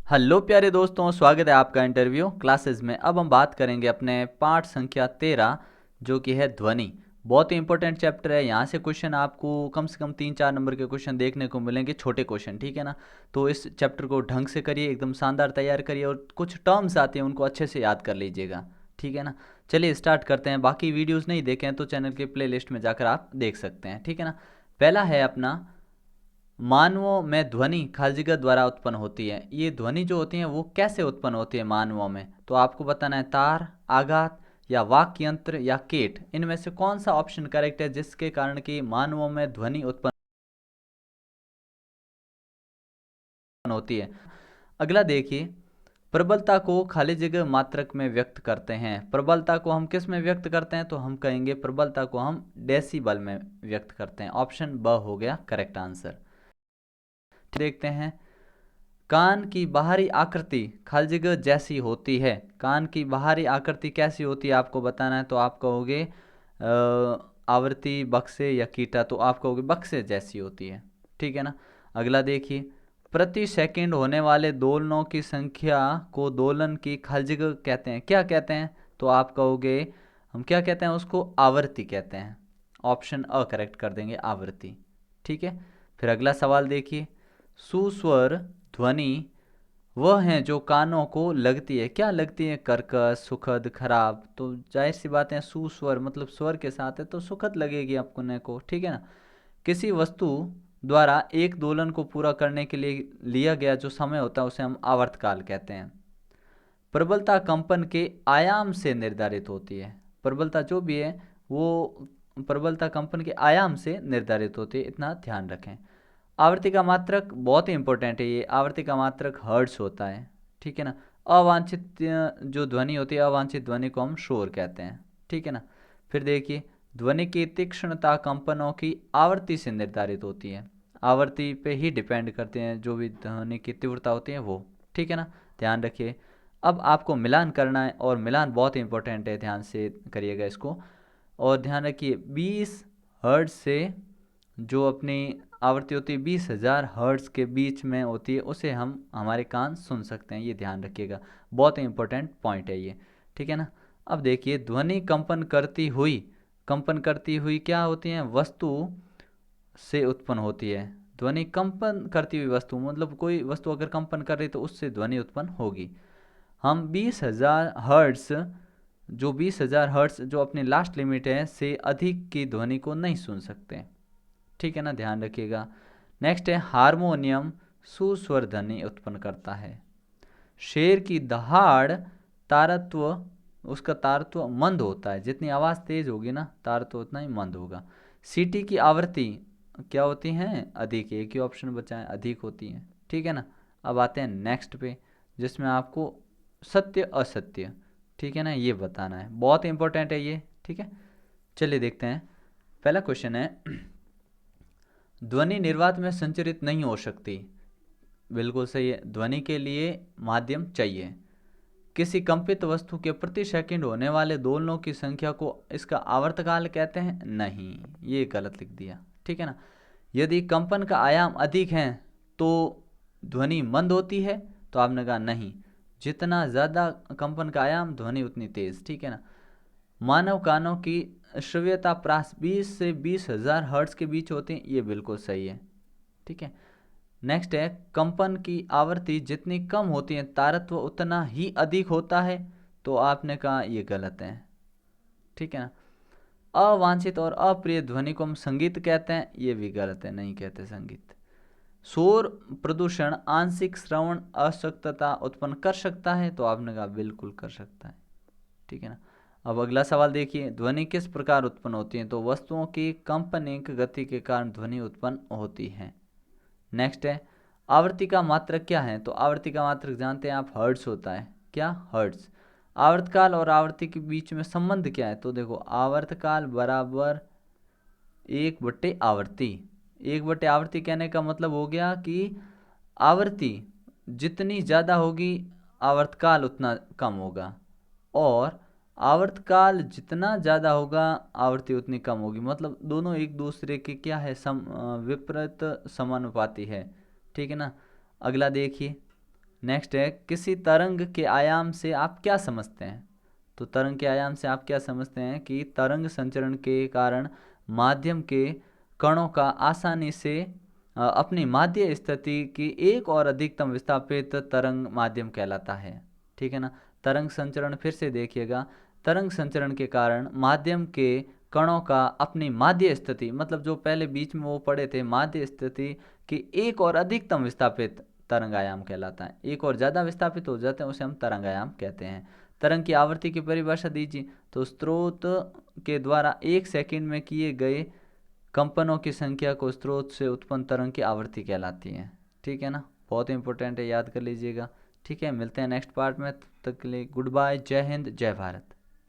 Hello प्यारे दोस्तों, स्वागत है आपका इंटरव्यू क्लासेस में। अब हम बात करेंगे अपने पाठ संख्या 13 जो कि है ध्वनि। बहुत ही इंपॉर्टेंट चैप्टर है। यहाँ से क्वेश्चन आपको कम से कम 3-4 नंबर के क्वेश्चन देखने को मिलेंगे, छोटे क्वेश्चन, ठीक है ना। तो इस चैप्टर को ढंग से करिए, एकदम शानदार तैयार करिए, और कुछ टर्म्स आते हैं उनको अच्छे से याद कर लीजिएगा, ठीक है ना। चलिए स्टार्ट करते हैं। बाकी वीडियोज़ नहीं देखें तो चैनल के प्ले लिस्ट में जाकर आप देख सकते हैं, ठीक है ना। पहला है अपना, मानवों में ध्वनि खालजिगत द्वारा उत्पन्न होती है। ये ध्वनि जो होती है वो कैसे उत्पन्न होती है मानवों में, तो आपको बताना है तार, आघात या वाक्य यंत्र या कीट। इनमें से कौन सा ऑप्शन करेक्ट है जिसके कारण कि मानवों में ध्वनि उत्पन्न होती है। अगला देखिए, प्रबलता को खाली जगह मात्रक में व्यक्त करते हैं। प्रबलता को हम किस में व्यक्त करते हैं, तो हम कहेंगे प्रबलता को हम डेसिबल में व्यक्त करते हैं। ऑप्शन ब हो गया करेक्ट आंसर। देखते हैं, कान की बाहरी आकृति खाली जगह जैसी होती है। कान की बाहरी आकृति कैसी होती है आपको बताना है, तो आप कहोगे आवृत्ति, बक्से या कीटा, तो आप कहोगे बक्से जैसी होती है, ठीक है ना। अगला देखिए, प्रति सेकंड होने वाले दोलनों की संख्या को दोलन की खाली जगह कहते हैं। क्या कहते हैं, तो आप कहोगे हम क्या कहते हैं उसको, आवृत्ति कहते हैं। ऑप्शन अ करेक्ट कर देंगे, आवृत्ति, ठीक है। फिर अगला सवाल देखिए, सुस्वर ध्वनि वह है जो कानों को लगती है। क्या लगती है, कर्कश, सुखद, खराब। तो जाहिर सी बात है, सुस्वर मतलब स्वर के साथ है तो सुखद लगेगी आपको को, ठीक है ना। किसी वस्तु द्वारा एक दोलन को पूरा करने के लिए लिया गया जो समय होता है उसे हम आवर्तकाल कहते हैं। प्रबलता कंपन के आयाम से निर्धारित होती है। प्रबलता जो भी है वो प्रबलता कंपन के आयाम से निर्धारित होती है, इतना ध्यान रखें। आवर्ती का मात्रक बहुत ही इंपॉर्टेंट है। ये आवर्ती का मात्रक हर्ट्ज होता है, ठीक है ना। अवांछित जो ध्वनि होती है, अवांछित ध्वनि को हम शोर कहते हैं, ठीक है ना। फिर देखिए, ध्वनि की तीक्ष्णता कंपनों की आवृत्ति से निर्धारित होती है। आवृत्ति पे ही डिपेंड करते हैं जो भी ध्वनि की तीव्रता होती है वो, ठीक है ना। ध्यान रखिए। अब आपको मिलान करना है, और मिलान बहुत ही इंपॉर्टेंट है, ध्यान से करिएगा इसको। और ध्यान रखिए, 20 हर्ट्ज से जो अपनी आवृत्ति होती है 20,000 हर्ट्ज के बीच में होती है, उसे हम हमारे कान सुन सकते हैं। ये ध्यान रखिएगा, बहुत ही इंपॉर्टेंट पॉइंट है ये, ठीक है ना। अब देखिए, ध्वनि कंपन करती हुई क्या होती है, वस्तु से उत्पन्न होती है। ध्वनि कंपन करती हुई वस्तु मतलब कोई वस्तु अगर कंपन कर रही तो उससे ध्वनि उत्पन्न होगी। हम 20,000 हर्ट्ज जो 20,000 हर्ट्ज जो अपनी लास्ट लिमिट है से अधिक की ध्वनि को नहीं सुन सकते, ठीक है ना। ध्यान रखिएगा। नेक्स्ट है, हारमोनियम सुस्वर ध्वनि उत्पन्न करता है। शेर की दहाड़ तारत्व, उसका तारत्व मंद होता है। जितनी आवाज़ तेज होगी ना, तारत्व उतना ही मंद होगा। सीटी की आवृत्ति क्या होती है, अधिक। एक ही ऑप्शन बचा है, अधिक होती है, ठीक है ना। अब आते हैं नेक्स्ट पे, जिसमें आपको सत्य असत्य, ठीक है ना, ये बताना है। बहुत इंपॉर्टेंट है ये, ठीक है। चलिए देखते हैं। पहला क्वेश्चन है, ध्वनि निर्वात में संचरित नहीं हो सकती। बिल्कुल सही है, ध्वनि के लिए माध्यम चाहिए। किसी कंपित वस्तु के प्रति सेकंड होने वाले दोलनों की संख्या को इसका आवर्तकाल कहते हैं। नहीं, ये गलत लिख दिया, ठीक है ना। यदि कंपन का आयाम अधिक है तो ध्वनि मंद होती है, तो आपने कहा नहीं, जितना ज़्यादा कंपन का आयाम ध्वनि उतनी तेज, ठीक है ना। मानव कानों की श्रव्यता प्रास 20 से 20,000 हर्ट्ज के बीच होती है। ये बिल्कुल सही है, ठीक है। नेक्स्ट है, कंपन की आवृत्ति जितनी कम होती है तारत्व उतना ही अधिक होता है। तो आपने कहा ये गलत है, ठीक है ना। अवांछित और अप्रिय ध्वनि को हम संगीत कहते हैं। ये भी गलत है, नहीं कहते संगीत। शोर प्रदूषण आंशिक श्रवण अशक्तता उत्पन्न कर सकता है। तो आपने कहा बिल्कुल कर सकता है, ठीक है ना। अब अगला सवाल देखिए, ध्वनि किस प्रकार उत्पन्न होती है, तो वस्तुओं की कंपनिक गति के कारण ध्वनि उत्पन्न होती है। नेक्स्ट है, आवृत्ति का मात्रक क्या है, तो आवृत्ति का मात्रक जानते हैं आप, हर्ट्ज होता है। क्या, हर्ट्ज। आवर्तकाल और आवृत्ति के बीच में संबंध क्या है, तो देखो, आवर्तकाल बराबर 1/आवृत्ति। 1/आवृत्ति कहने का मतलब हो गया कि आवृत्ति जितनी ज़्यादा होगी आवर्तकाल उतना कम होगा, और आवर्तकाल जितना ज़्यादा होगा आवृत्ति उतनी कम होगी। मतलब दोनों एक दूसरे के क्या है, विपरीत समानुपाती है, ठीक है ना। अगला देखिए, नेक्स्ट है, किसी तरंग के आयाम से आप क्या समझते हैं? तो तरंग के आयाम से आप क्या समझते हैं कि तरंग संचरण के कारण माध्यम के कणों का आसानी से अपनी माध्य स्थिति की एक और अधिकतम विस्थापित तरंग माध्यम कहलाता है। ठीक है ना। तरंग संचरण फिर से देखिएगा, तरंग संचरण के कारण माध्यम के कणों का अपनी माध्य स्थिति, मतलब जो पहले बीच में वो पड़े थे, माध्य स्थिति की एक और अधिकतम विस्थापित तरंग आयाम कहलाता है। एक और ज़्यादा विस्थापित हो जाते हैं उसे हम तरंग आयाम कहते हैं। तरंग की आवृत्ति की परिभाषा दीजिए। तो स्रोत के द्वारा 1 सेकंड में किए गए कंपनों की संख्या को स्रोत से उत्पन्न तरंग की आवृत्ति कहलाती है। ठीक है ना, बहुत इंपॉर्टेंट है, याद कर लीजिएगा। ठीक है, मिलते हैं नेक्स्ट पार्ट में, तब तक के लिए गुड बाय, जय हिंद, जय भारत।